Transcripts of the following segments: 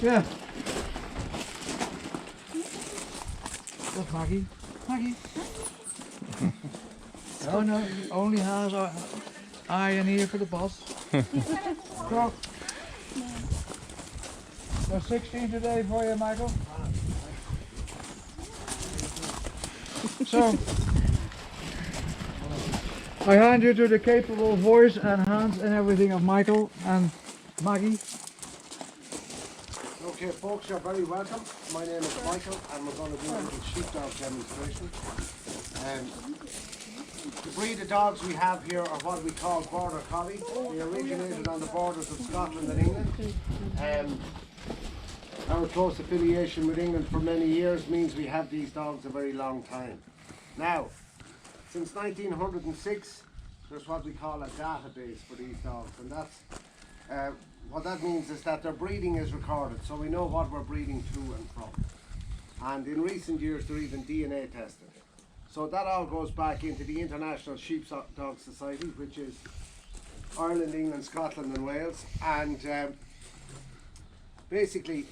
Yeah. That's Maggie. Maggie. Oh no, only has eye and ear for the boss. Croc. There's 16 today for you, Michael. So, I hand you to the capable voice and hands and everything of Michael and Maggie. Okay folks, you're very welcome. My name is Michael and we're going to do a little sheepdog demonstration. The breed of dogs we have here are what we call Border Collie. They originated on the borders of Scotland and England. Our close affiliation with England for many years means we have these dogs a very long time. Now, since 1906, there's what we call a database for these dogs, and that's what that means is that their breeding is recorded, so we know what we're breeding to and from. And in recent years, they're even DNA tested. So that all goes back into the International Sheepdog Society, which is Ireland, England, Scotland and Wales. And basically,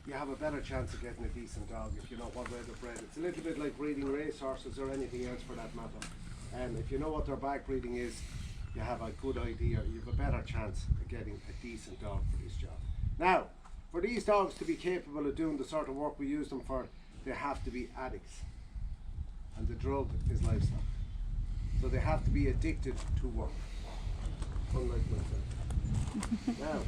you have a better chance of getting a decent dog if you know what way they're bred. It's a little bit like breeding racehorses or anything else for that matter. If you know what their back breeding is, you have a good idea, you have a better chance of getting a decent dog for this job. Now, for these dogs to be capable of doing the sort of work we use them for, they have to be addicts. And the drug is livestock. So they have to be addicted to work, unlike myself. Now,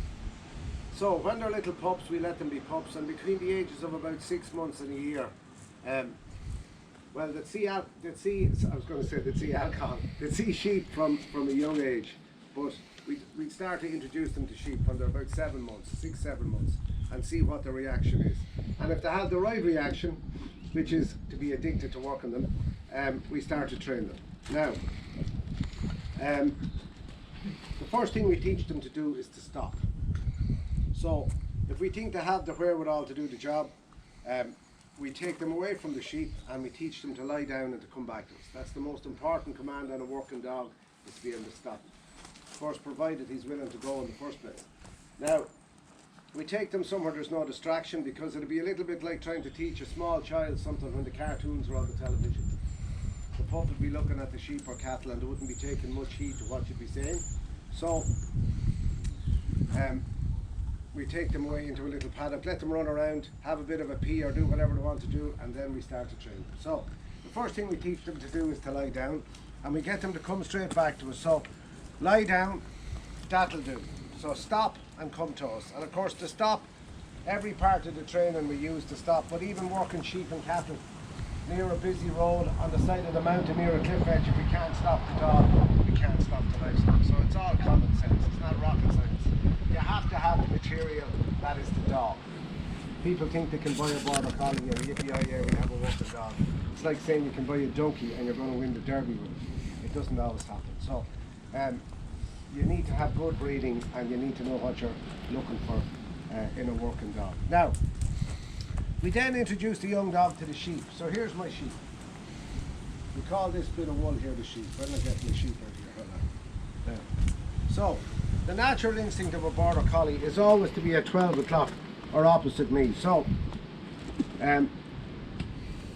so when they're little pups, we let them be pups, and between the ages of about 6 months and a year, well, they'd see alcohol, they'd see sheep from a young age, but we'd start to introduce them to sheep when they're about 7 months, 6-7 months, and see what the reaction is. And if they have the right reaction, which is to be addicted to working them, we start to train them. Now, the first thing we teach them to do is to stop. So, if we think they have the wherewithal to do the job, we take them away from the sheep and we teach them to lie down and to come back to us. That's the most important command on a working dog, is to be able to stop. Of course, provided he's willing to go in the first place. Now, we take them somewhere there's no distraction, because it'll be a little bit like trying to teach a small child something when the cartoons are on the television. The pup would be looking at the sheep or cattle and they wouldn't be taking much heed to what you'd be saying. So, we take them away into a little paddock, let them run around, have a bit of a pee or do whatever they want to do, and then we start to train them. So, the first thing we teach them to do is to lie down, and we get them to come straight back to us. So, lie down, that'll do. So stop and come to us. And of course, to stop, every part of the training we use to stop, but even working sheep and cattle near a busy road, on the side of the mountain near a cliff edge, if we can't stop the dog, we can't stop the livestock. So it's all common sense, it's not rocket science. You have to have the material that is the dog. People think they can buy a Border Collie and yippee-yi-yi, we have a working dog. It's like saying you can buy a donkey and you're going to win the derby with it. It doesn't always happen. So you need to have good breeding and you need to know what you're looking for in a working dog. Now, we then introduce the young dog to the sheep. So here's my sheep. We call this bit of wool here the sheep. When I get my sheep out here, hold on. There. So, the natural instinct of a Border Collie is always to be at 12 o'clock or opposite me. So,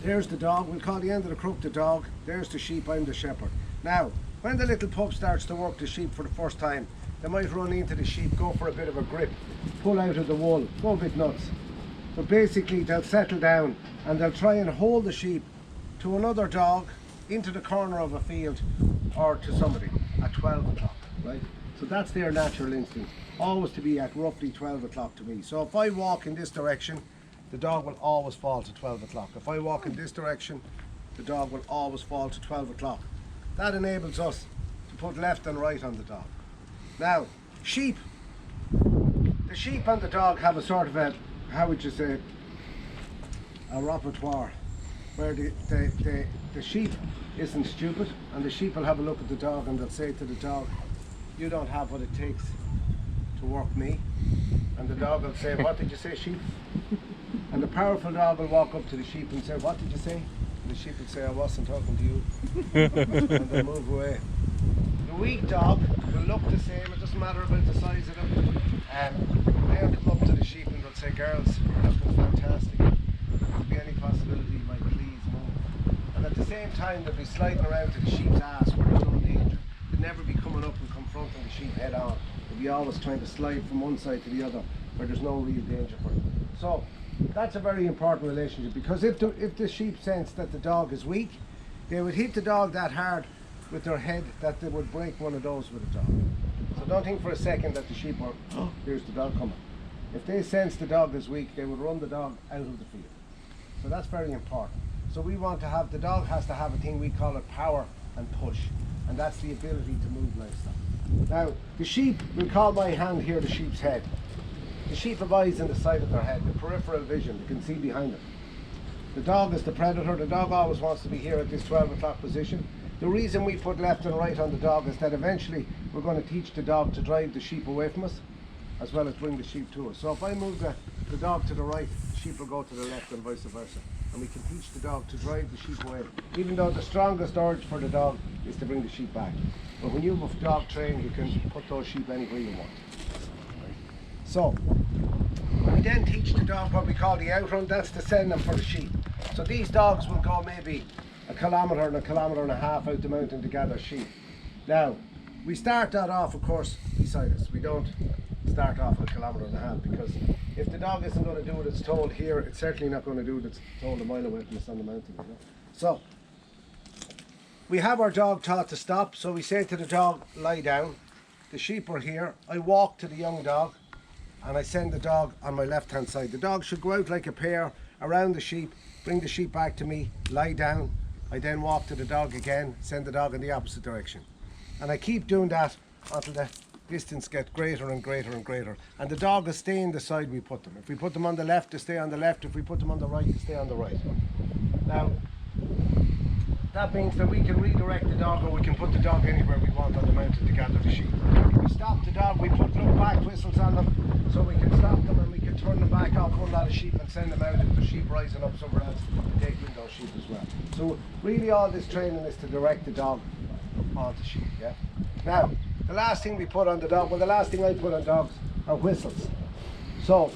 there's the dog. We'll call the end of the crook the dog. There's the sheep, I'm the shepherd. Now, when the little pup starts to work the sheep for the first time, they might run into the sheep, go for a bit of a grip, pull out of the wool, go a bit nuts. But basically they'll settle down and they'll try and hold the sheep to another dog, into the corner of a field, or to somebody at 12 o'clock, right? So that's their natural instinct, always to be at roughly 12 o'clock to me. So if I walk in this direction, the dog will always fall to 12 o'clock. If I walk in this direction, the dog will always fall to 12 o'clock. That enables us to put left and right on the dog. Now, sheep. The sheep and the dog have a sort of a, how would you say, a repertoire, where the sheep isn't stupid, and the sheep will have a look at the dog and they'll say to the dog, you don't have what it takes to work me. And the dog will say, what did you say, sheep? And the powerful dog will walk up to the sheep and say, what did you say? And the sheep will say, I wasn't talking to you. And they'll move away. The weak dog will look the same, it doesn't matter about the size of them. They'll come up to the sheep and they'll say, girls are looking fantastic. If there be any possibility, you might please move. And at the same time, they'll be sliding around to the sheep's ass where there's no danger. They'll never be coming up and confronting the sheep head on. They'll be always trying to slide from one side to the other where there's no real danger for them. So that's a very important relationship, because if the sheep sense that the dog is weak, they would hit the dog that hard with their head that they would break one of those with a dog. So don't think for a second that the sheep are, oh, here's the dog coming. If they sense the dog is weak, they would run the dog out of the field. So that's very important. So we want to have, the dog has to have a thing we call it power and push, and that's the ability to move livestock. Now the sheep, we call my hand here the sheep's head. The sheep have eyes in the side of their head, the peripheral vision, they can see behind it. The dog is the predator. The dog always wants to be here at this 12 o'clock position. The reason we put left and right on the dog is that eventually we're going to teach the dog to drive the sheep away from us, as well as bring the sheep to us. So if I move the dog to the right, the sheep will go to the left and vice versa. And we can teach the dog to drive the sheep away, even though the strongest urge for the dog is to bring the sheep back. But when you have dog trained, you can put those sheep anywhere you want. So we then teach the dog what we call the outrun. That's to send them for the sheep. So these dogs will go maybe a kilometre and a kilometre and a half out the mountain to gather sheep. Now we start that off, of course, beside us. We don't start off a kilometre and a half, because if the dog isn't going to do what it's told here, it's certainly not going to do what it's told a mile away from us on the mountain, you know? So we have our dog taught to stop. So we say to the dog, lie down. The sheep are here. I walk to the young dog and I send the dog on my left hand side. The dog should go out like a pair around the sheep, bring the sheep back to me, lie down. I then walk to the dog again, send the dog in the opposite direction. And I keep doing that until the distance gets greater and greater and greater. And the dog will stay in the side we put them. If we put them on the left, they stay on the left. If we put them on the right, they stay on the right. Now, that means that we can redirect the dog, or we can put the dog anywhere we want on the mountain to gather the sheep. If we stop the dog, we put look back whistles on them, so we can stop them and we can turn them back off one lot of sheep and send them out if the sheep rising up somewhere else to take in those sheep as well. So really all this training is to direct the dog onto sheep, yeah? Now, the last thing we put on the dog, well, the last thing I put on dogs are whistles. So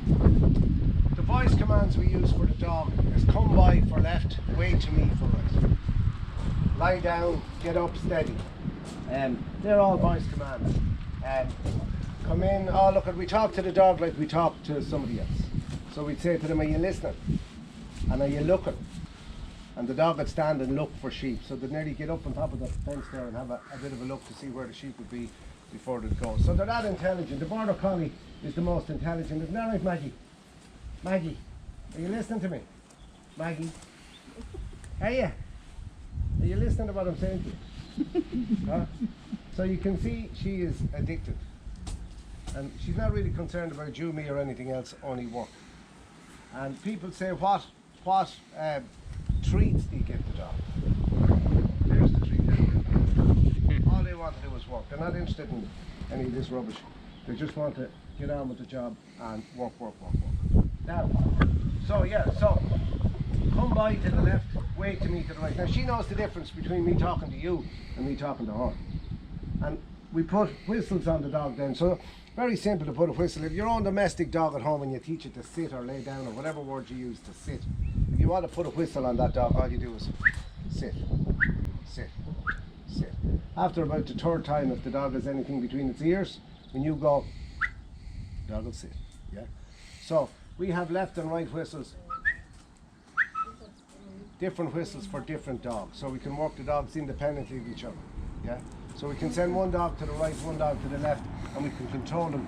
the voice commands we use for the dog is come by for left, wait to me for right. Lie down, get up, steady. They're all voice commands. Come in, oh look, we talk to the dog like we talk to somebody else. So we'd say to them, are you listening? And are you looking? And the dog would stand and look for sheep. So they'd nearly get up on top of the fence there and have a bit of a look to see where the sheep would be before they'd go. So they're that intelligent. The Border Collie is the most intelligent. Isn't that right, Maggie? Maggie, are you listening to me? Maggie? Are you? Are you listening to what I'm saying to you? Huh? So you can see she is addicted. And she's not really concerned about you, me or anything else, only work. And people say, what treats do you give the dog? There's the treat. All they want to do is work. They're not interested in any of this rubbish. They just want to get on with the job and work. Now, so come by to the left, wait to me to the right. Now she knows the difference between me talking to you and me talking to her. And we put whistles on the dog then. So very simple to put a whistle. If your own domestic dog at home and you teach it to sit or lay down or whatever word you use to sit, if you want to put a whistle on that dog, all you do is sit, sit, sit. After about the third time, if the dog has anything between its ears, when you go, the dog will sit. Yeah. So we have left and right whistles, different whistles for different dogs, so we can work the dogs independently of each other. Yeah. So we can send one dog to the right, one dog to the left, and we can control them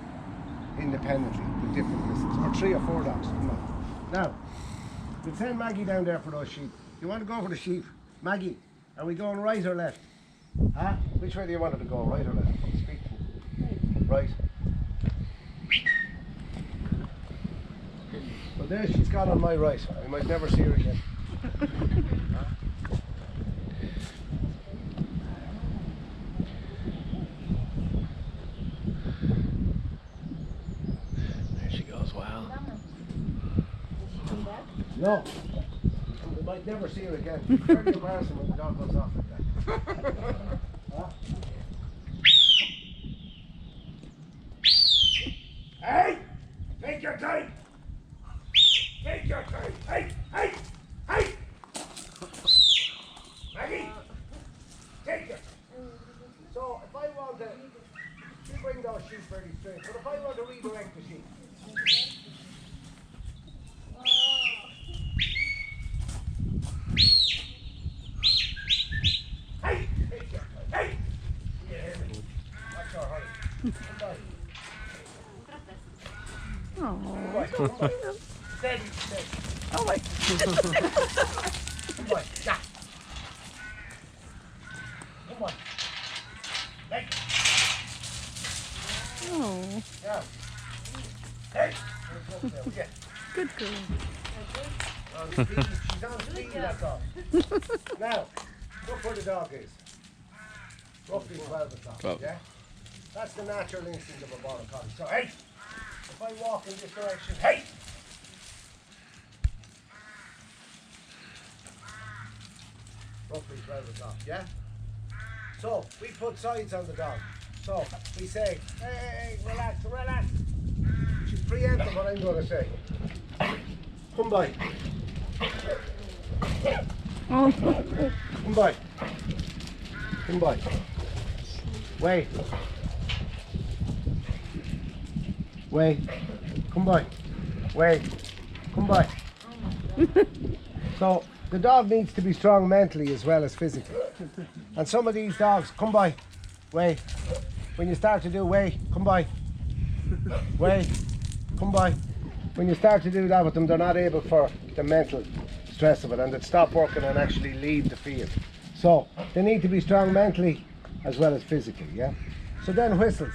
independently with different whistles, or 3 or 4 dogs. Now, we'll send Maggie down there for those sheep. You want to go for the sheep? Maggie, are we going right or left? Huh? Which way do you want her to go, right or left? Speak to me. Right. Well, there she's gone on my right. I might never see her again. Huh? No, we might never see her again. It's very embarrassing when the dog goes off like that. Huh? Hey! Take your time! Take your time. Hey, hey, hey. Maggie, take your time. So if I want to, you bring those sheep very straight, but if I want to redirect the sheep, hey, take your time. Hey, yeah, watch your hurry. Come on. Come on. Steady, steady. Oh my. Come on. Nah. Come on. Hey. Oh, Yeah. Hey. Yeah. good girl. On speed. She's on speed, that's all. Now, look where the dog is. Roughly 12 o'clock. 12. Yeah? That's the natural instinct of a border collie. So, hey, if I walk in this direction, hey! Roughly 12 o'clock, yeah? So, we put sides on the dog. So, we say, hey, relax, relax. She's preempting what I'm going to say. Come by. Oh, Come by. Come by. Wait. Wait. Come by. Wait. Come by. So the dog needs to be strong mentally as well as physically. And some of these dogs, come by. Wait. When you start to do wait, come by. Wait. Come by. When you start to do that with them, they're not able for the mental stress of it, and they stop working and actually leave the field. So they need to be strong mentally as well as physically, yeah? So then whistles.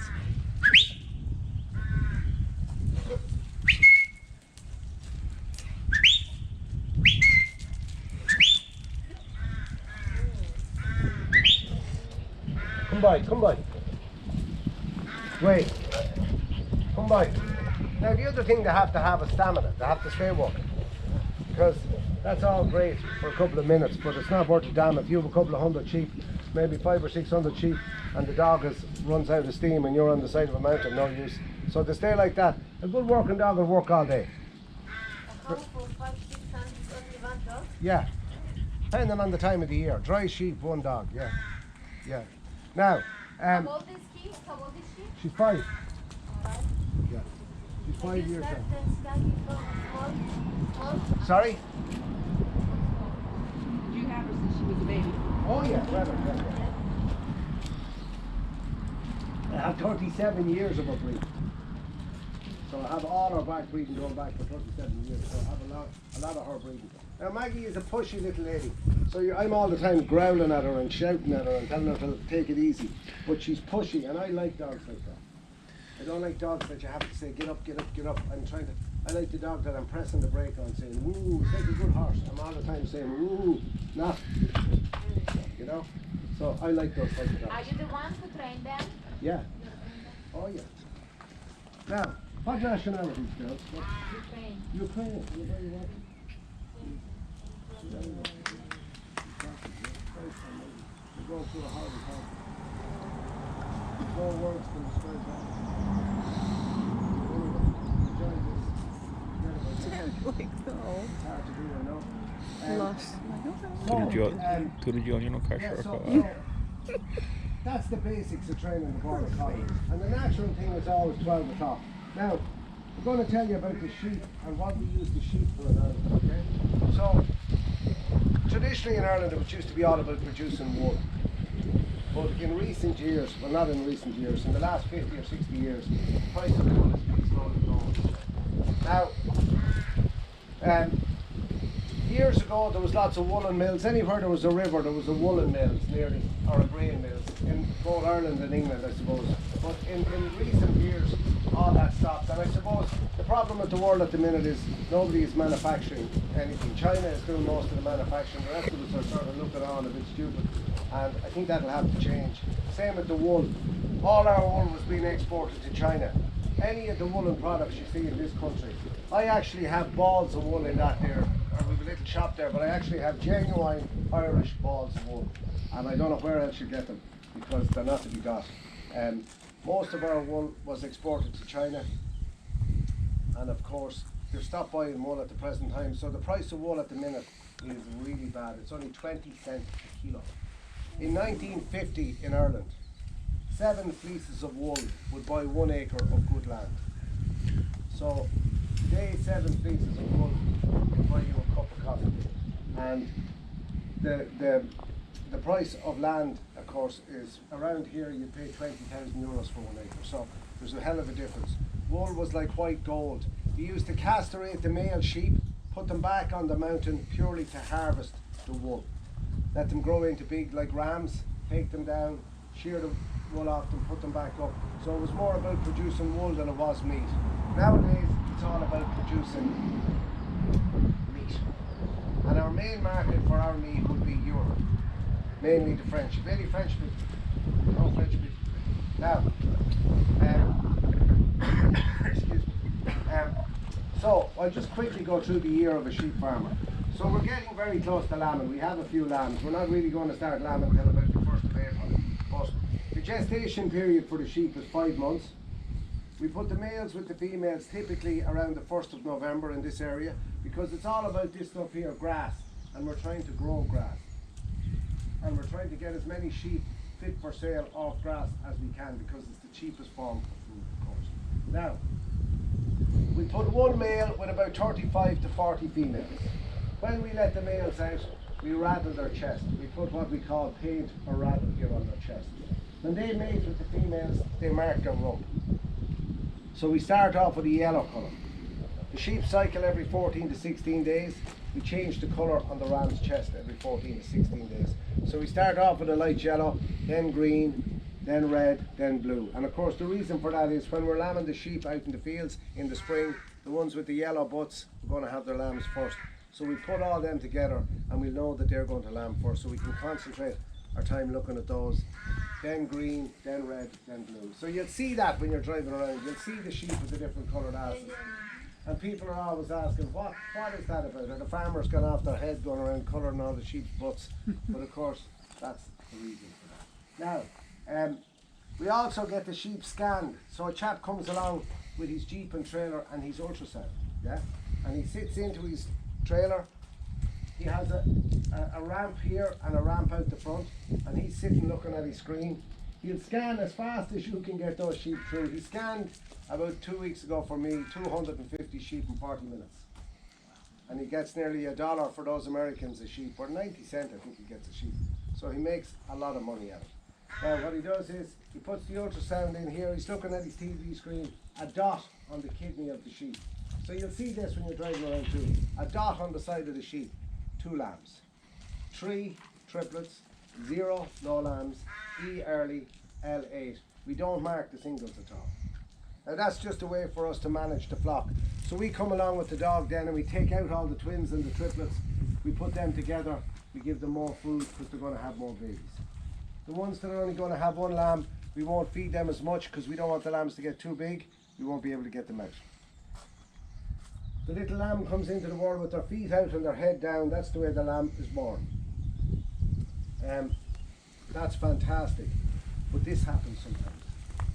Come by, come by. Wait. Come by. Now the other thing they have to have is stamina. They have to stay walking. Because that's all great for a couple of minutes, but it's not worth a damn if you have a couple of hundred sheep, maybe 500 or 600 sheep, and the dog runs out of steam and you're on the side of a mountain, no use. So to stay like that, a good working dog will work all day. For 5, 6 times only one dog? Yeah, depending on the time of the year. Dry sheep, one dog, yeah. Yeah. Now, How old is he? How old is she? she's 5. Alright. Yeah. She's 5 years Start old. that study from small. Sorry? did you have her since she was a baby? Oh yeah, brother, yeah. I have 37 years of her breeding. So I have all her back breeding going back for 37 years. So I have a lot of her breeding. Now Maggie is a pushy little lady. So I'm all the time growling at her and shouting at her and telling her to take it easy. But she's pushy, and I like dogs like that. I don't like dogs that you have to say, get up, get up, get up. I like the dog that I'm pressing the brake on, saying, woo, it's like a good horse. I'm all the time saying, woo, not, you know? So I like those types of dogs. Are you the one who trained them? Yeah. Oh yeah. Now, what nationality, girls? Ukraine. Ukrainian. You're very welcome. Very welcome. You're going through a hard time. No words can describe that. Enjoy this. Like, oh, It's hard to do, I know. lush. Tudo de olho no Yeah, cachorro. so that's the basics of training the border collie. And the natural thing is always 12 o'clock. Now, we're going to tell you about the sheep and what we use the sheep for in Ireland, okay? So, traditionally in Ireland it used to be all about producing wool. But in recent years, well not in recent years, in the last 50 or 60 years, the price of wool has been slowly growing. Now, years ago there was lots of woolen mills. Anywhere there was a river there was a woolen mills nearly, or a grain mills, in both Ireland and England I suppose. But in recent years all that stopped, and I suppose the problem with the world at the minute is nobody is manufacturing anything. China is doing most of the manufacturing, the rest of us are sort of looking on a bit stupid, and I think that'll have to change. Same with the wool. All our wool was being exported to China. Any of the woolen products you see in this country, I actually have balls of wool in that there, or we have a little shop there, but I actually have genuine Irish balls of wool, and I don't know where else you get them, because they're not to be got. Most of our wool was exported to China, and of course they've stopped buying wool at the present time. So the price of wool at the minute is really bad. It's only 20 cents a kilo. In 1950 in Ireland, 7 fleeces of wool would buy 1 acre of good land. So today 7 fleeces of wool can buy you a cup of coffee. And the price of land, of course, is around here you pay 20,000 euros for 1 acre. So there's a hell of a difference. Wool was like white gold. You used to castrate the male sheep, put them back on the mountain purely to harvest the wool. Let them grow into big like rams, take them down, shear the wool off them, put them back up. So it was more about producing wool than it was meat. Nowadays it's all about producing meat. And our main market for our meat would be Europe. Mainly the French. Have any French people? No French people. Now, excuse me. So I'll just quickly go through the year of a sheep farmer. So we're getting very close to lambing. We have a few lambs. We're not really going to start lambing until about the 1st of April. But the gestation period for the sheep is 5 months. We put the males with the females typically around the 1st of November in this area because it's all about this stuff here, grass. And we're trying to grow grass. And we're trying to get as many sheep fit for sale off grass as we can because it's the cheapest form of food, of course. Now, we put 1 male with about 35 to 40 females. When we let the males out, we rattle their chest. We put what we call paint or rattle here on their chest. When they mate with the females, they mark their rump. So we start off with a yellow colour. The sheep cycle every 14 to 16 days. We change the colour on the ram's chest every 14 to 16 days. So we start off with a light yellow, then green, then red, then blue. And of course the reason for that is when we're lambing the sheep out in the fields in the spring, the ones with the yellow butts are going to have their lambs first. So we put all them together and we know that they're going to lamb first, so we can concentrate our time looking at those. Then green, then red, then blue. So you'll see that when you're driving around. You'll see the sheep with the different coloured asses. And people are always asking, what is that about? Are the farmers gone off their head going around colouring all the sheep's butts? But of course, that's the reason for that. Now, we also get the sheep scanned. So a chap comes along with his Jeep and trailer and his ultrasound, yeah? And he sits into his trailer. He has a ramp here and a ramp out the front, and he's sitting looking at his screen. He'll scan as fast as you can get those sheep through. He scanned about 2 weeks ago for me 250 sheep in 40 minutes. And he gets nearly $1 for those Americans a sheep, or 90 cents I think he gets a sheep. So he makes a lot of money at it. Now what he does is, he puts the ultrasound in here, he's looking at his TV screen, a dot on the kidney of the sheep. So you'll see this when you're driving around too. A dot on the side of the sheep, 2 lambs. 3 triplets, 0 no lambs, E early, L 8. We don't mark the singles at all. Now that's just a way for us to manage the flock. So we come along with the dog then and we take out all the twins and the triplets, we put them together, we give them more food because they're going to have more babies. The ones that are only going to have 1 lamb, we won't feed them as much because we don't want the lambs to get too big, we won't be able to get them out. The little lamb comes into the world with their feet out and their head down. That's the way the lamb is born. That's fantastic, but this happens sometimes,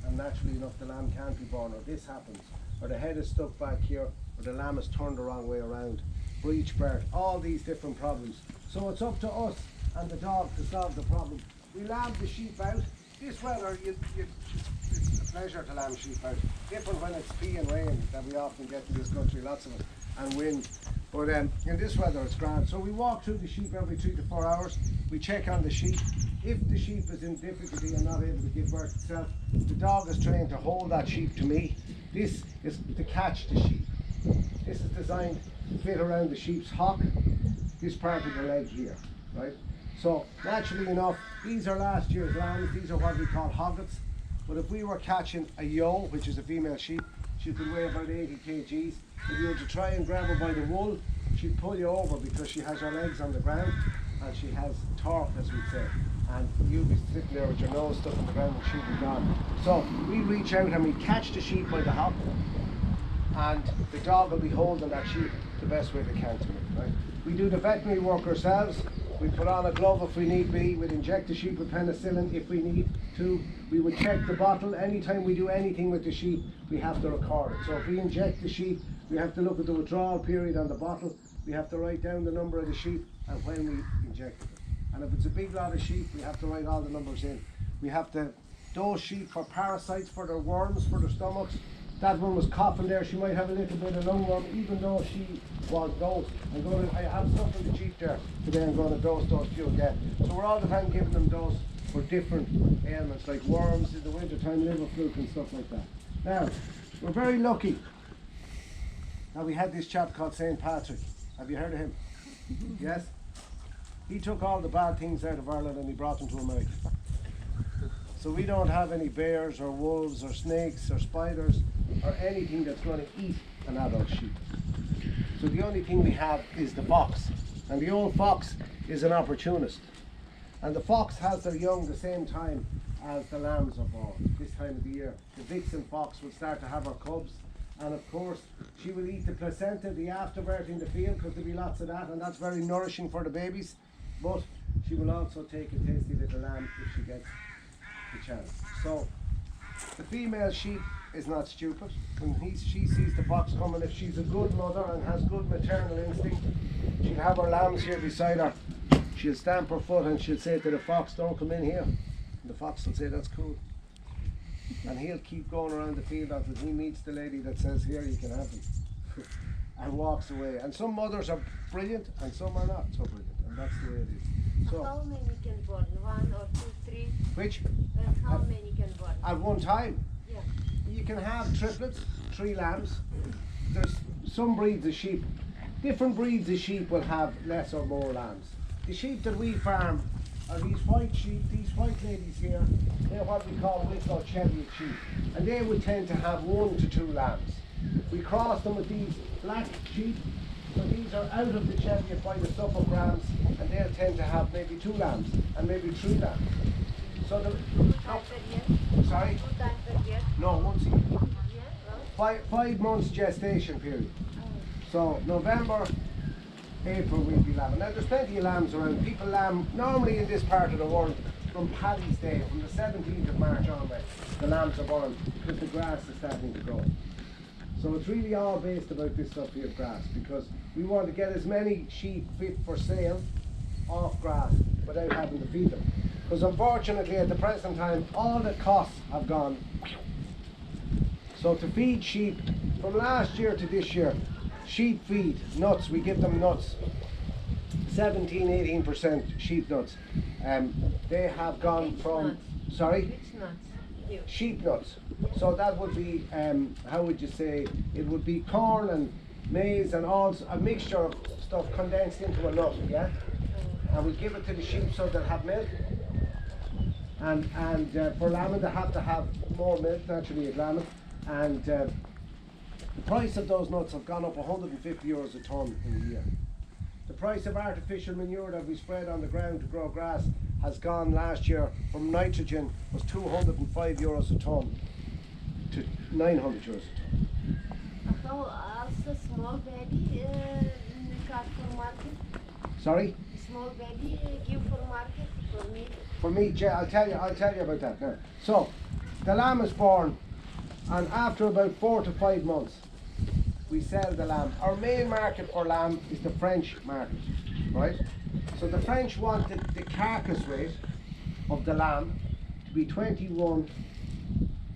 and naturally enough the lamb can't be born, or this happens, or the head is stuck back here, or the lamb is turned the wrong way around, breech birth, all these different problems. So it's up to us and the dog to solve the problem. We lamb the sheep out. This weather, it's a pleasure to lamb sheep out. Different when it's pea and rain that we often get in this country, lots of it, and wind. But in this weather it's grand. So we walk through the sheep every 3 to 4 hours. We check on the sheep. If the sheep is in difficulty and not able to give birth itself, the dog is trained to hold that sheep to me. This is to catch the sheep. This is designed to fit around the sheep's hock, this part of the leg here, right? So naturally enough, these are last year's lambs. These are what we call hoggets. But if we were catching a ewe, which is a female sheep, she could weigh about 80 kgs. If you were to try and grab her by the wool, she'd pull you over because she has her legs on the ground and she has torque, as we say. And you'd be sitting there with your nose stuck in the ground and she'd be gone. So we reach out and we catch the sheep by the hock, and the dog will be holding that sheep the best way they can to it, right? We do the veterinary work ourselves. We put on a glove if we need be. We'd inject the sheep with penicillin if we need to. We would check the bottle. Anytime we do anything with the sheep, we have to record it. So if we inject the sheep, we have to look at the withdrawal period on the bottle. We have to write down the number of the sheep and when we injected it. And if it's a big lot of sheep, we have to write all the numbers in. We have to dose sheep for parasites, for their worms, for their stomachs. That one was coughing there. She might have a little bit of lungworm, even though she was dosed. I have stuff in the sheep there today. I'm going to dose those few again. So we're all the time giving them dose for different ailments, like worms in the winter time, liver fluke and stuff like that. Now, we're very lucky. Now we had this chap called St. Patrick. Have you heard of him? Yes? He took all the bad things out of Ireland and he brought them to America. So we don't have any bears or wolves or snakes or spiders or anything that's going to eat an adult sheep. So the only thing we have is the fox. And the old fox is an opportunist. And the fox has their young the same time as the lambs are born, this time of the year. The vixen fox will start to have her cubs. And of course, she will eat the placenta, the afterbirth in the field, because there'll be lots of that, and that's very nourishing for the babies. But she will also take a tasty little lamb if she gets the chance. So, the female sheep is not stupid. When she sees the fox coming, if she's a good mother and has good maternal instinct, she'll have her lambs here beside her. She'll stamp her foot and she'll say to the fox, "Don't come in here." And the fox will say, "That's cool." And he'll keep going around the field until he meets the lady that says, "Here, you can have them," and walks away. And some mothers are brilliant and some are not so brilliant, and that's the way it is. So, how many can born? 1 or 2, 3? which? How many can born? At one time? Yeah. You can have triplets, 3 lambs. There's some breeds of sheep. Different breeds of sheep will have less or more lambs. The sheep that we farm are these white sheep, these white ladies here. They're what we call Wicklow Cheviot sheep. And they would tend to have 1 to 2 lambs. We cross them with these black sheep. So these are out of the Cheviot by the Suffolk rams, and they'll tend to have maybe 2 lambs and maybe 3 lambs. So the, 2 times per year? sorry? 2 times per year? No, once a year. Yeah. Well, 5 months gestation period. So November, April we'll be lambing. Now there's plenty of lambs around. People lamb normally in this part of the world from Paddy's Day, from the 17th of March onwards. The lambs are born because the grass is starting to grow. So it's really all based about this stuff here, grass, because we want to get as many sheep fit for sale off grass without having to feed them. Because unfortunately at the present time all the costs have gone. So to feed sheep, from last year to this year, sheep feed, nuts, we give them nuts, 17-18% sheep nuts. They have gone Which from, nuts? sorry? Which nuts? You. Sheep nuts. So that would be, how would you say, it would be corn and maize and all, a mixture of stuff condensed into a nut, yeah? And we give it to the sheep so they'll have milk. And for lambing they have to have more milk naturally at lambing. And the price of those nuts have gone up 150 euros a tonne in a year. The price of artificial manure that we spread on the ground to grow grass has gone last year from nitrogen was 205 euros a tonne to 900 euros a tonne. So also small baby in the car for market? Sorry? Small baby give for market for meat? For meat, yeah, I'll tell you about that now. So the lamb is born, and after about 4 to 5 months we sell the lamb. Our main market for lamb is the French market, right? So the French want the carcass weight of the lamb to be 21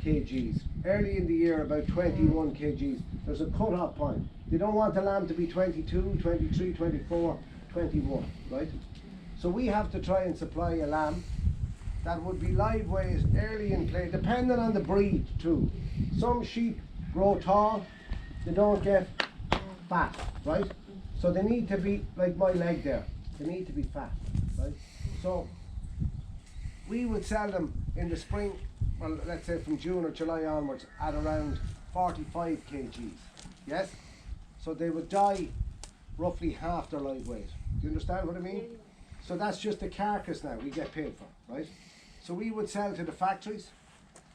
kgs. Early in the year, about 21 kgs. There's a cut-off point. They don't want the lamb to be 22, 23, 24, 21, right? So we have to try and supply a lamb that would be live weight early in play, depending on the breed too. Some sheep grow tall, they don't get fat, right? So they need to be, like my leg there, they need to be fat, right? So we would sell them in the spring, well, let's say from June or July onwards, at around 45 kgs, yes? So they would die roughly half their live weight. Do you understand what I mean? So that's just the carcass now we get paid for, right? So we would sell to the factories,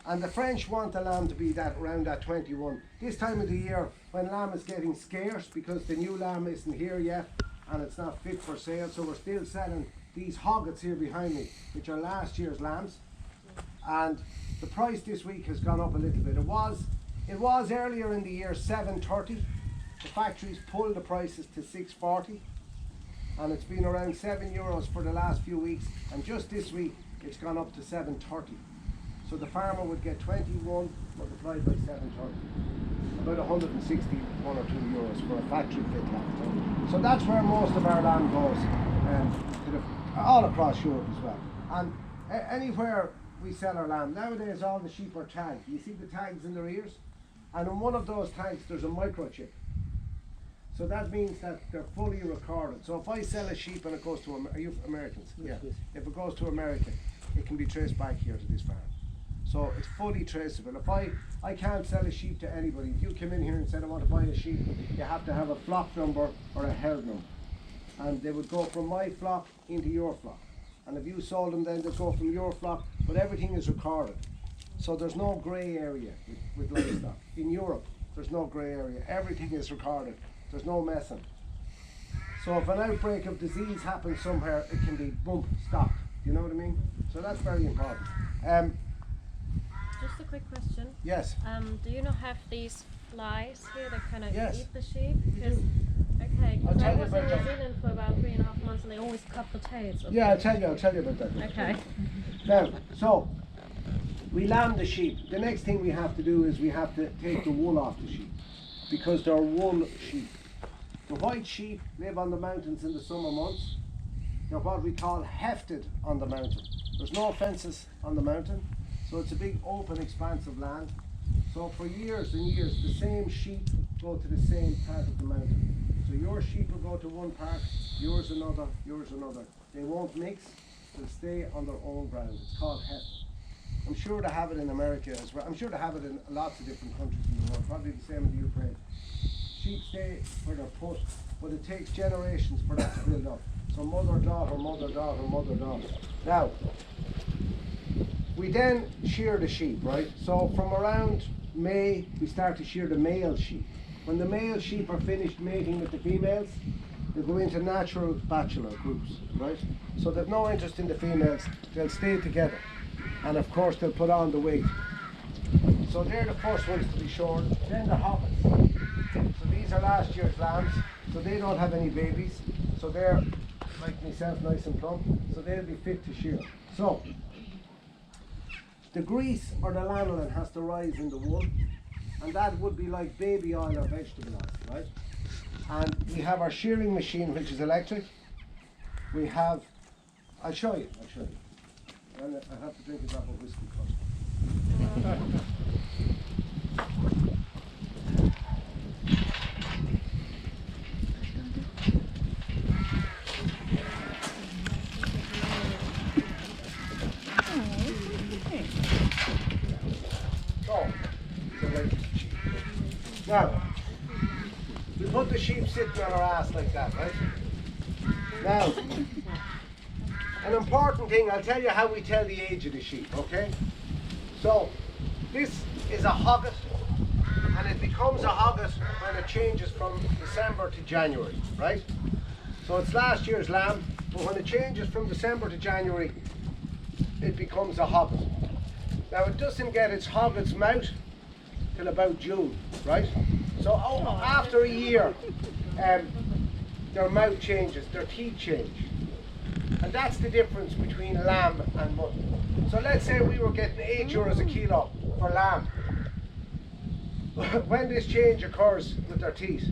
and the French want the lamb to be that around that 21. This time of the year, when lamb is getting scarce because the new lamb isn't here yet, and it's not fit for sale, so we're still selling these hoggets here behind me, which are last year's lambs. And the price this week has gone up a little bit. It was earlier in the year 7.30. The factories pulled the prices to 6.40, and it's been around €7 for the last few weeks, and just this week it's gone up to 7.30. So the farmer would get 21 multiplied by 7.30, about 161 or €2 for a factory fit lamb. So that's where most of our lamb goes, all across Europe as well. And anywhere we sell our lamb, nowadays all the sheep are tagged. You see the tags in their ears? And in one of those tags there's a microchip. So that means that they're fully recorded. So if I sell a sheep and it goes to, are you Americans? Yeah. If it goes to America, it can be traced back here to this farm. So it's fully traceable. If I can't sell a sheep to anybody. If you come in here and said I want to buy a sheep, you have to have a flock number or a herd number. And they would go from my flock into your flock. And if you sold them, then they'd go from your flock, but everything is recorded. So there's no grey area with livestock. In Europe, there's no grey area. Everything is recorded. There's no messing. So if an outbreak of disease happens somewhere, it can be boom, stopped. Do you know what I mean? So that's very important. Just a quick question. Yes. Do you not have these flies here that kind of Yes. eat the sheep? Because okay, I'll because tell I you was in about New that. Zealand for about 3.5 months, and they always cut the tails. Of Yeah, the I'll tell you about that. Okay. Now, so we lamb the sheep. The next thing we have to do is we have to take the wool off the sheep, because they're wool sheep. The white sheep live on the mountains in the summer months. They're what we call hefted on the mountain. There's no fences on the mountain, so it's a big open expanse of land. So for years and years, the same sheep go to the same part of the mountain. So your sheep will go to one part, yours another, yours another. They won't mix, they'll stay on their own ground. It's called heft. I'm sure they have it in America as well. I'm sure they have it in lots of different countries in the world, probably the same in the Ukraine. Sheep stay where they're put, but it takes generations for that to build up. So mother, daughter, mother, daughter, mother, daughter. Now, we then shear the sheep, right? So from around May, we start to shear the male sheep. When the male sheep are finished mating with the females, they go into natural bachelor groups, right? So they've no interest in the females, they'll stay together. And of course they'll put on the weight. So they're the first ones to be shorn. Then the hobbits. So these are last year's lambs, so they don't have any babies. So they're, like myself, nice and plump. So they'll be fit to shear. So the grease or the lanolin has to rise in the wool, and that would be like baby oil or vegetable oil, right? And we have our shearing machine, which is electric. We have, I'll show you. And I have to drink a drop of whiskey first. Now, we put the sheep sitting on our ass like that, right? Now, an important thing, I'll tell you how we tell the age of the sheep, okay? So, this is a hogget, and it becomes a hogget when it changes from December to January, right? So it's last year's lamb, but when it changes from December to January, it becomes a hogget. Now, it doesn't get its hogget's mouth till about June, right? So after a year, their mouth changes, their teeth change. And that's the difference between lamb and mutton. So let's say we were getting €8 a kilo for lamb. When this change occurs with their teeth,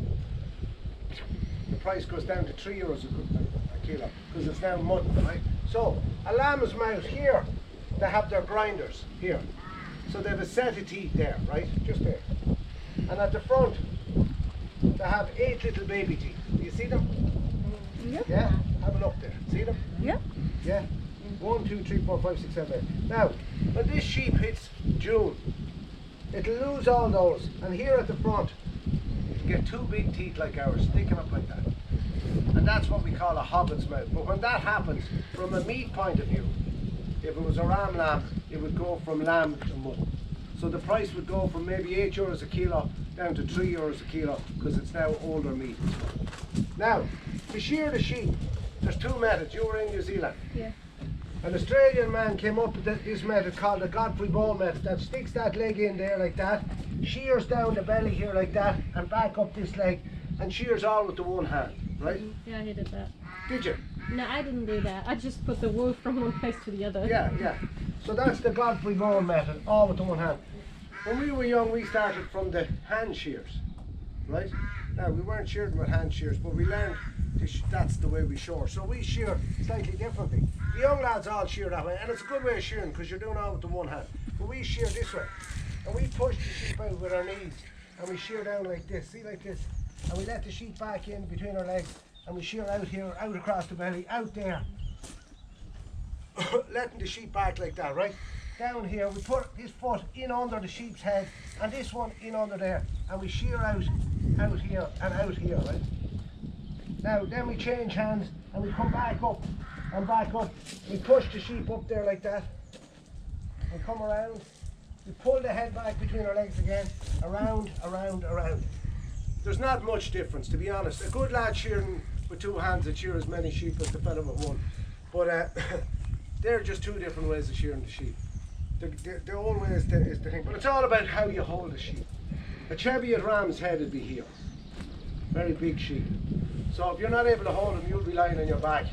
the price goes down to €3 a kilo, because it's now mutton, right? So a lamb's mouth here, they have their grinders here. So they have a set of teeth there, right? Just there. And at the front, they have 8 little baby teeth. Do you see them? Yep. Yeah? Have a look there. See them? Yep. Yeah? 1, 2, 3, 4, 5, 6, 7, 8. Now, when this sheep hits June, it'll lose all those. And here at the front, it'll get 2 big teeth like ours, sticking up like that. And that's what we call a hobbit's mouth. But when that happens, from a meat point of view, if it was a ram lamb, it would go from lamb to mutton. So the price would go from maybe €8 a kilo down to €3 a kilo, because it's now older meat. Now, to shear the sheep, there's two methods. You were in New Zealand. Yeah. An Australian man came up with this method called the Godfrey bone method that sticks that leg in there like that, shears down the belly here like that, and back up this leg, and shears all with the one hand, right? Yeah, he did that. Did you? No, I didn't do that. I just put the wool from one place to the other. Yeah, yeah. So that's the Godfrey bone method, all with the one hand. When we were young, we started from the hand shears, right? Now, we weren't shearing with hand shears, but we learned that's the way we shear. So we shear slightly differently. The young lads all shear that way, and it's a good way of shearing because you're doing all with the one hand. But we shear this way, and we push the sheep out with our knees, and we shear down like this, see, like this, and we let the sheep back in between our legs, and we shear out here, out across the belly, out there, letting the sheep back like that, right? Down here, we put this foot in under the sheep's head, and this one in under there, and we shear out here, and out here, right? Now, then we change hands, and we come back up, and back up. We push the sheep up there like that, and come around. We pull the head back between our legs again, around, around, around. There's not much difference, to be honest. A good lad shearing with two hands would shear as many sheep as the fella with one. But they're just two different ways of shearing the sheep. The old way is the thing, but it's all about how you hold the sheep. A Cheviot ram's head would be here. Very big sheep. So if you're not able to hold him, you'll be lying on your back,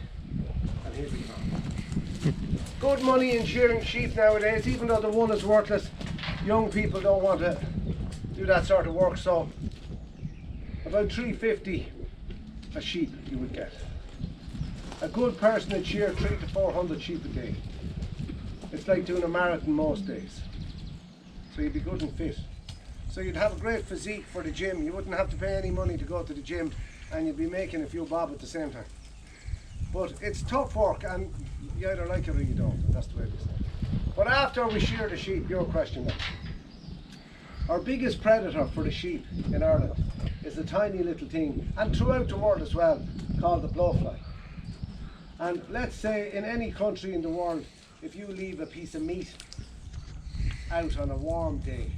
and he'll be gone. Good money in shearing sheep nowadays, even though the wool is worthless. Young people don't want to do that sort of work, so about $350 a sheep you would get. A good person would shear 300 to 400 sheep a day. It's like doing a marathon most days. So you'd be good and fit. So you'd have a great physique for the gym. You wouldn't have to pay any money to go to the gym, and you'd be making a few bob at the same time. But it's tough work, and you either like it or you don't. That's the way it is. But after we shear the sheep, your question then. Our biggest predator for the sheep in Ireland is a tiny little thing, and throughout the world as well, called the blowfly. And let's say in any country in the world, if you leave a piece of meat out on a warm day,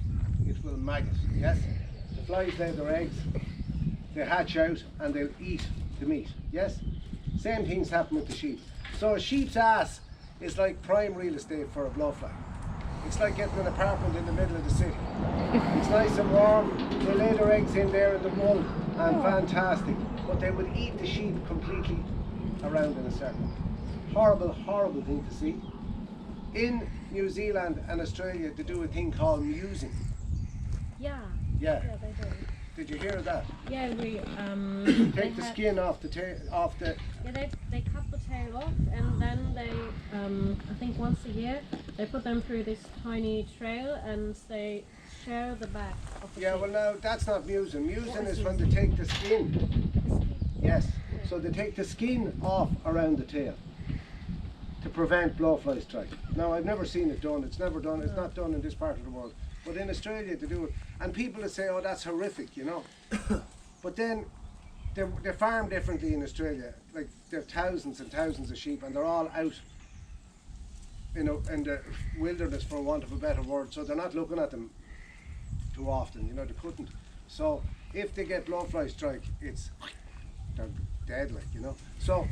it will maggot, yes? The flies lay their eggs, they hatch out, and they'll eat the meat, yes? Same things happen with the sheep. So a sheep's ass is like prime real estate for a blowfly. It's like getting an apartment in the middle of the city. It's nice and warm, they lay their eggs in there in the wool, and fantastic. But they would eat the sheep completely around in a circle. Horrible, horrible thing to see. In New Zealand and Australia, they do a thing called musing. Yeah. Yeah. Yeah, they do. Did you hear that? Yeah, we Take the skin off the Yeah, they cut the tail off, and then they I think once a year they put them through this tiny trail, and they shear the back of the Yeah, sheep. well now that's not musing. Musing is when they take the skin. Yes. So they take the skin off around the tail to prevent blowfly strike. Now I've never seen it done. It's never done. It's not done in this part of the world. But in Australia they do it, and people will say, "Oh, that's horrific," you know. But then they're farmed differently in Australia. Like there are thousands and thousands of sheep, and they're all out, you know, in the wilderness, for want of a better word. So they're not looking at them too often. You know, they couldn't. So if they get blowfly strike, they're dead, like, you know. So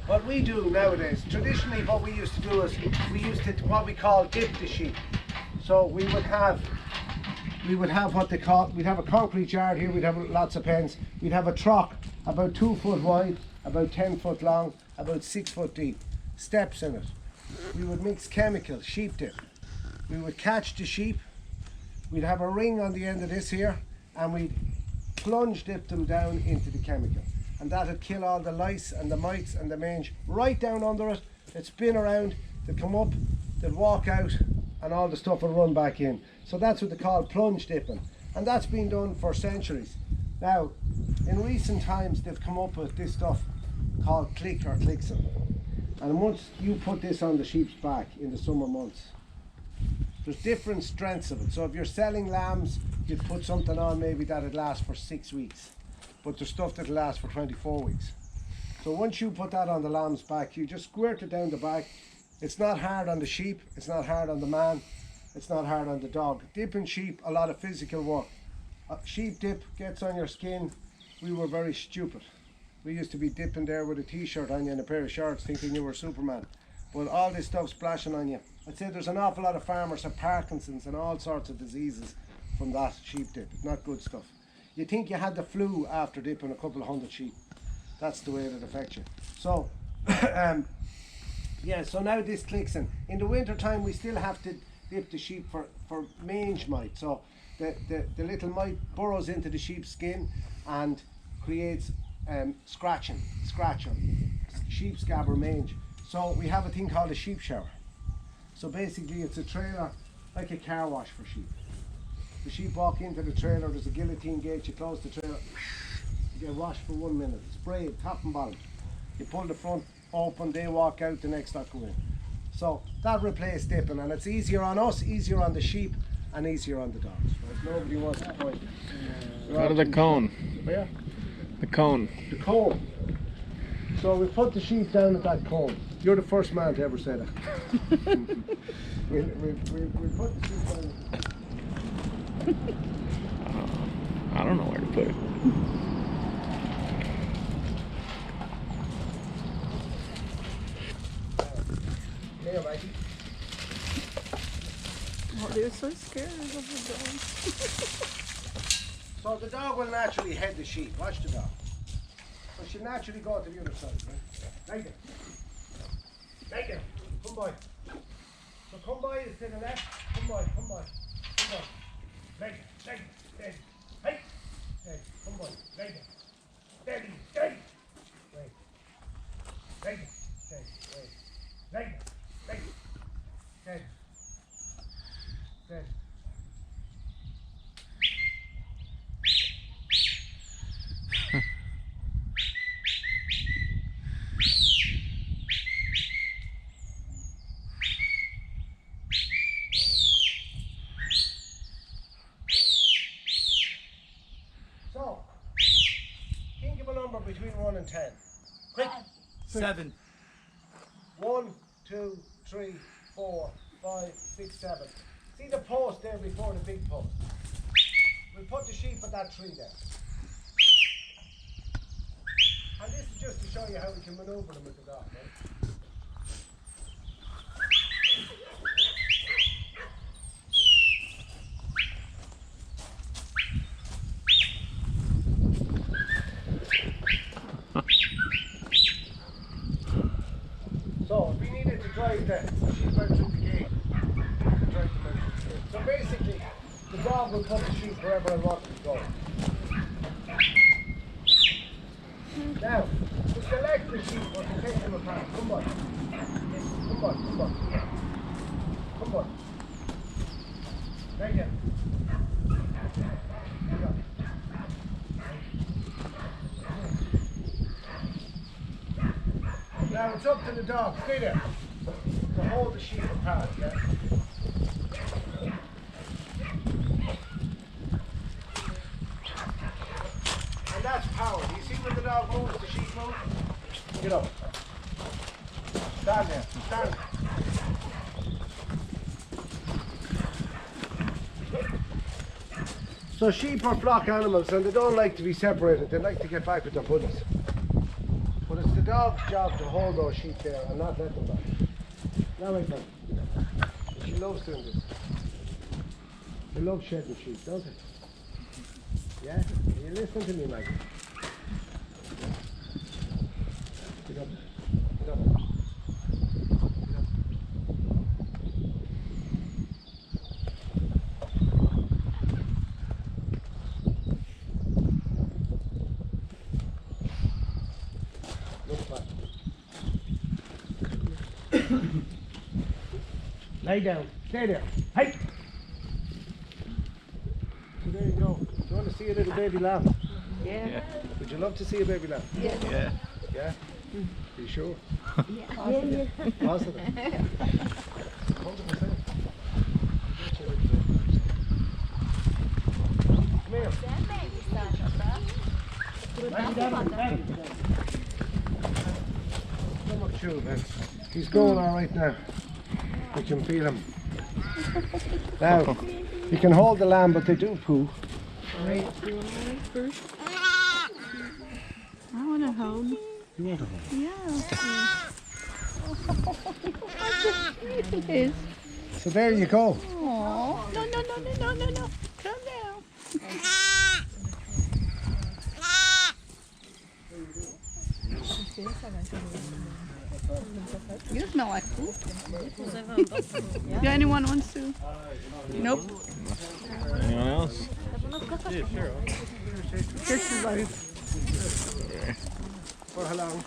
what we do nowadays, traditionally, what we used to do is we used to what we call dip the sheep. So we would have what they call, we'd have a concrete yard here, we'd have lots of pens, we'd have a trough about 2 foot wide, about 10 foot long, about 6 foot deep, steps in it. We would mix chemicals, sheep dip. We would catch the sheep, we'd have a ring on the end of this here, and we'd plunge dip them down into the chemical. And that'd kill all the lice and the mites and the mange right down under it. It'd spin around, they'd come up, they'd walk out, and all the stuff will run back in. So that's what they call plunge dipping, and that's been done for centuries. Now, in recent times, they've come up with this stuff called click or clixin. And once you put this on the sheep's back in the summer months, there's different strengths of it. So if you're selling lambs, you'd put something on maybe that'd last for 6 weeks, but there's stuff that'll last for 24 weeks. So once you put that on the lamb's back, you just squirt it down the back. It's not hard on the sheep, it's not hard on the man, it's not hard on the dog. Dipping sheep, a lot of physical work. Sheep dip gets on your skin, we were very stupid. We used to be dipping there with a t-shirt on you and a pair of shorts thinking you were Superman. But all this stuff splashing on you. I'd say there's an awful lot of farmers have Parkinson's and all sorts of diseases from that sheep dip. It's not good stuff. You think you had the flu after dipping a couple of hundred sheep. That's the way it affects you. So, yeah, so now this clicks in. In the winter time we still have to dip the sheep for mange mite. So the little mite burrows into the sheep's skin and creates scratch on sheep scab or mange. So we have a thing called a sheep shower. So basically it's a trailer like a car wash for sheep. The sheep walk into the trailer, there's a guillotine gate, you close the trailer, you get washed for 1 minute, sprayed top and bottom. You pull the front open, they walk out, the next lot go in. So that replaced dipping, and it's easier on us, easier on the sheep, and easier on the dogs. Right? Nobody wants to fight. Out of the cone. Where? The cone. The cone. So we put the sheep down at that cone. You're the first man to ever say that. we put the sheep down. I don't know where to put it. Here, Mikey. Oh, they're so scared of the dog. So the dog will naturally head the sheep. Watch the dog. So she'll naturally go to the other side, right? Like it. Like it. Come by. So come by to the left. Come by, come by. Come by. Like it. Like it. Steady. Hey. Steady. Come by. Like it. Steady. Steady. Right. Like it. Steady. Right. Like it. Like it. Steady. Steady. So, think of a number between 1 and 10. Quick. 7. 1, 2, 3, 4, 5, 6, 7. See the post there before the big post? We'll put the sheep at that tree there. And this is just to show you how we can maneuver them with the dog, right? So if we needed to drive the sheep out through the gate, we can drive them out through the gate. So basically, the dog will put the sheep wherever I want them to go. Now, to select the sheep or to take them apart, come on. Come on, come on. Come on. Right there. Now it's up to the dog, stay there, to hold the sheep apart, yeah? And that's power. Do you see when the dog moves, the sheep moves? Get up. Stand there, stand. So sheep are flock animals and they don't like to be separated, they like to get back with their buddies. But it's the dog's job to hold those sheep there and not let them back. Now my friend. She loves doing this. They love shedding sheep, don't they? Yeah? Are you listening to me, Michael? Get up. Get up. Get up. Look back. Lay down. Stay there. Hey! So there you go. Do you want to see a little baby lamb? Yeah. Would you love to see a baby lamb? Yeah. Yeah. Yeah? Are you sure? Yeah. Positive? 100%. Come here. Come up to him. He's going all right now. We can feel him. Now, you can hold the lamb, but they do poo. Right. Do you want to first? I want to hold. You want to hold? Yeah. It is. So there you go. Aw. No. Calm down. You smell like food. Got anyone wants to? Nope. Anyone else? This is like For how long?